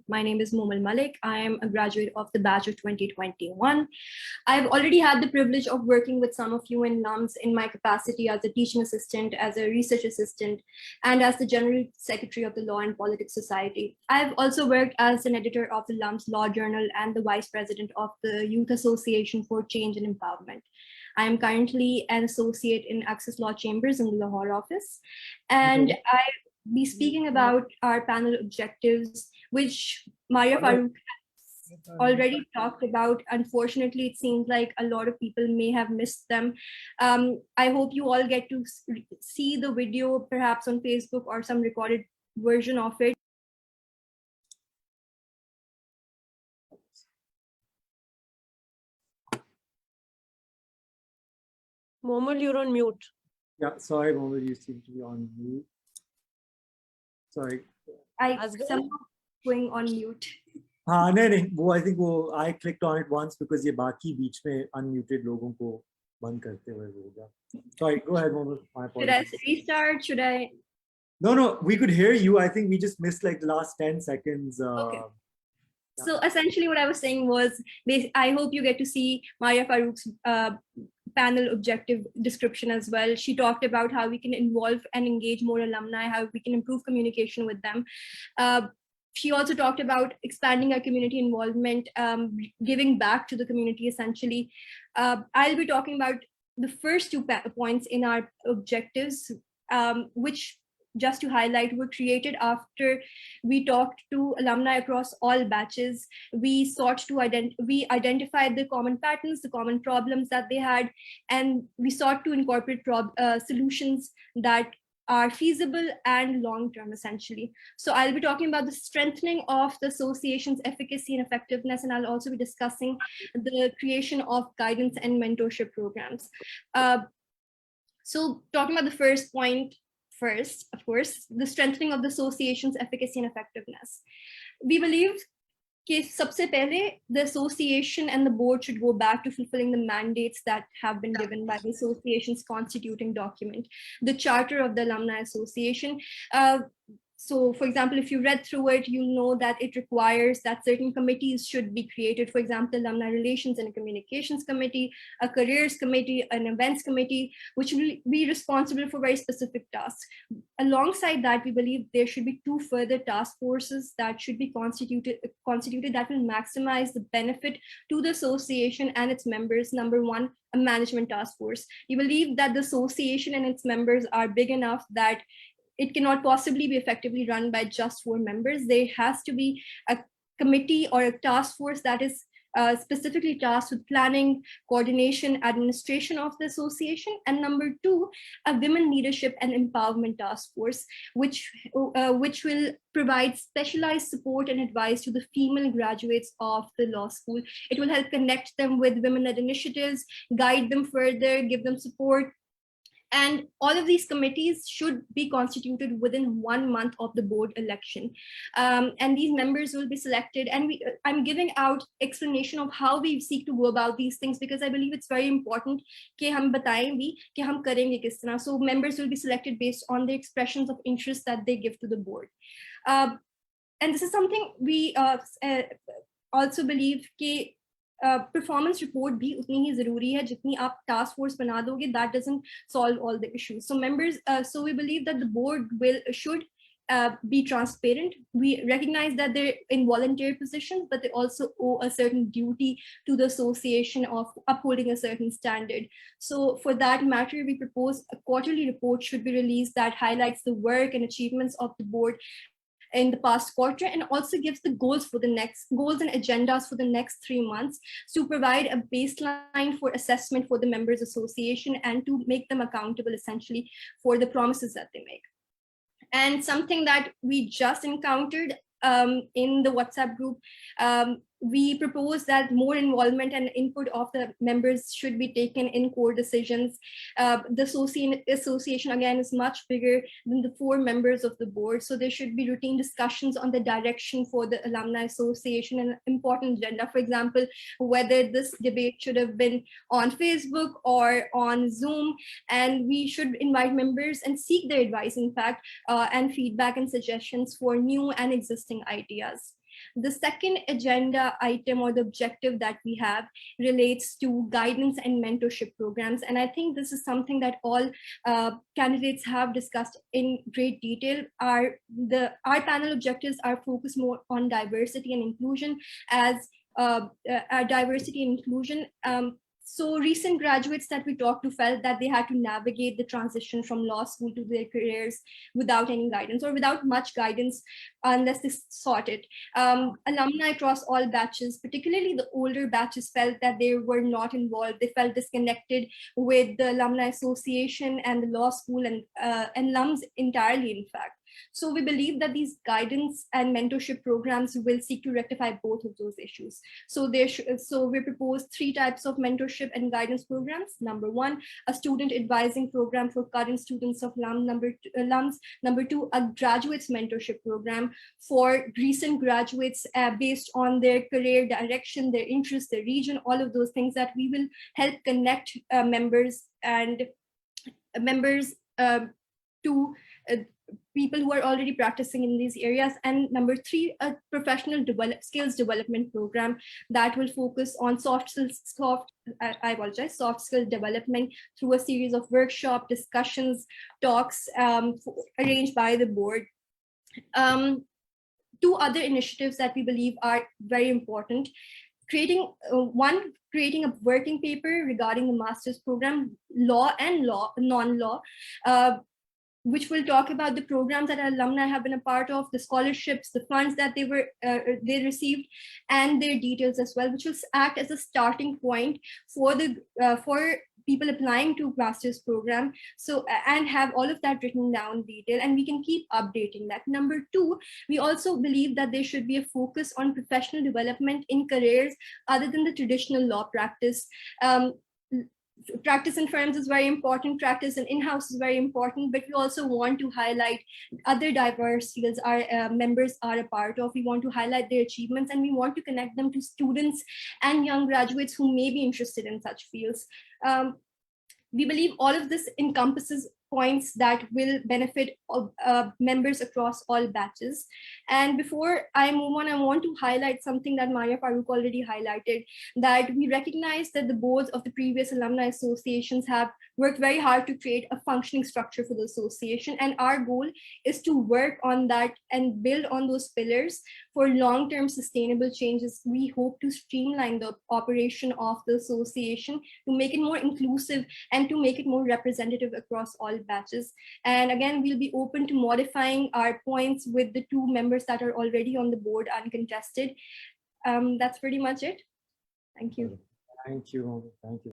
My name is Momal Malik. I am a graduate of the batch of 2021. I've already had the privilege of working with some of you in LUMS in my capacity as a teaching assistant, as a research assistant, and as the General Secretary of the Law and Politics Society. I've also worked as an editor of the LUMS Law Journal and the Vice President of the Youth Association for Change and Empowerment. I am currently an associate in Access Law Chambers in the Lahore office, and I'll be speaking about our panel objectives, which Maria Farooq has already talked about. Unfortunately, it seems like a lot of people may have missed them. I hope you all get to see the video, perhaps on Facebook or some recorded version of it. Momal, you're on mute. Yeah, sorry, Momal, you seem to be on mute. Sorry. Somehow going on mute. हाँ नहीं वो I think I clicked on it once because ये बाकी बीच में unmuted लोगों को बंद करते हुए हो गया. Sorry, go ahead, Momal. Should I restart? Should I? No, we could hear you. I think we just missed like the last 10 seconds. Okay. So essentially what I was saying was, I hope you get to see Maria Farooq's panel objective description as well. She talked about how we can involve and engage more alumni, how we can improve communication with them. She also talked about expanding our community involvement, giving back to the community essentially. I'll be talking about the first 2 points in our objectives, which, just to highlight, were created after we talked to alumni across all batches. We sought to we identified the common patterns, the common problems that they had, and we sought to incorporate solutions that are feasible and long-term, essentially. So I'll be talking about the strengthening of the association's efficacy and effectiveness, and I'll also be discussing the creation of guidance and mentorship programs. So talking about the first point, first, of course, the strengthening of the association's efficacy and effectiveness. We believe that सबसे पहले, the association and the board should go back to fulfilling the mandates that have been given by the association's constituting document, the Charter of the Alumni Association. So, for example, if you read through it, you'll know that it requires that certain committees should be created. For example, Alumni Relations and Communications Committee, a Careers Committee, an Events Committee, which will be responsible for very specific tasks. Alongside that, we believe there should be 2 further task forces that should be constituted that will maximize the benefit to the association and its members. Number 1, a management task force. We believe that the association and its members are big enough that it cannot possibly be effectively run by just 4 members. There has to be a committee or a task force that is specifically tasked with planning, coordination, administration of the association. And number 2, a women leadership and empowerment task force, which will provide specialized support and advice to the female graduates of the law school. It will help connect them with women-led initiatives, guide them further, give them support. And all of these committees should be constituted within 1 month of the board election. And these members will be selected. And I'm giving out explanation of how we seek to go about these things, because I believe it's very important कि हम बताएं भी कि हम करेंगे किस तरह. So members will be selected based on the expressions of interest that they give to the board. And this is something we also believe कि performance report भी उतनी ही जरूरी है जितनी आप task force बना दोगे. That doesn't solve all the issues. So members, so we believe that the board should be transparent. We recognize that they're in voluntary positions, but they also owe a certain duty to the association of upholding a certain standard. So for that matter, we propose a quarterly report should be released that highlights the work and achievements of the board in the past quarter, and also gives the goals and agendas for the next 3 months, to provide a baseline for assessment for the members association and to make them accountable essentially for the promises that they make. And something that we just encountered in the WhatsApp group, we propose that more involvement and input of the members should be taken in core decisions. The association, again, is much bigger than the 4 members of the board. So there should be routine discussions on the direction for the alumni association and an important agenda. For example, whether this debate should have been on Facebook or on Zoom. And we should invite members and seek their advice, in fact, and feedback and suggestions for new and existing ideas. The second agenda item or the objective that we have relates to guidance and mentorship programs. And I think this is something that all candidates have discussed in great detail. Our panel objectives are focused more on diversity and inclusion as diversity and inclusion. So recent graduates that we talked to felt that they had to navigate the transition from law school to their careers without any guidance or without much guidance unless they sought it. Alumni across all batches, particularly the older batches, felt that they were not involved. They felt disconnected with the Alumni Association and the law school and alums entirely, in fact. So we believe that these guidance and mentorship programs will seek to rectify both of those issues. So we propose 3 types of mentorship and guidance programs. Number 1, a student advising program for current students of alums. Number 2, a graduates mentorship program for recent graduates based on their career direction, their interests, their region, all of those things that we will help connect members to people who are already practicing in these areas. And number 3, a professional skills development program that will focus on soft skill development through a series of workshop discussions, talks arranged by the board. 2 other initiatives that we believe are very important. Creating a working paper regarding the master's program, law and non-law, which will talk about the programs that our alumni have been a part of, the scholarships, the funds that they received, and their details as well, which will act as a starting point for people applying to master's program. So, and have all of that written down in detail, and we can keep updating that. Number 2, we also believe that there should be a focus on professional development in careers other than the traditional law practice. Practice in firms is very important, practice in in-house is very important, but we also want to highlight other diverse fields our members are a part of. We want to highlight their achievements, and we want to connect them to students and young graduates who may be interested in such fields. We believe all of this encompasses points that will benefit members across all batches. And before I move on, I want to highlight something that Maya Farooq already highlighted, that we recognize that the boards of the previous alumni associations have worked very hard to create a functioning structure for the association. And our goal is to work on that and build on those pillars for long-term sustainable changes. We hope to streamline the operation of the association to make it more inclusive and to make it more representative across all batches. And again, we'll be open to modifying our points with the 2 members that are already on the board uncontested. That's pretty much it. Thank you. Thank you. Thank you.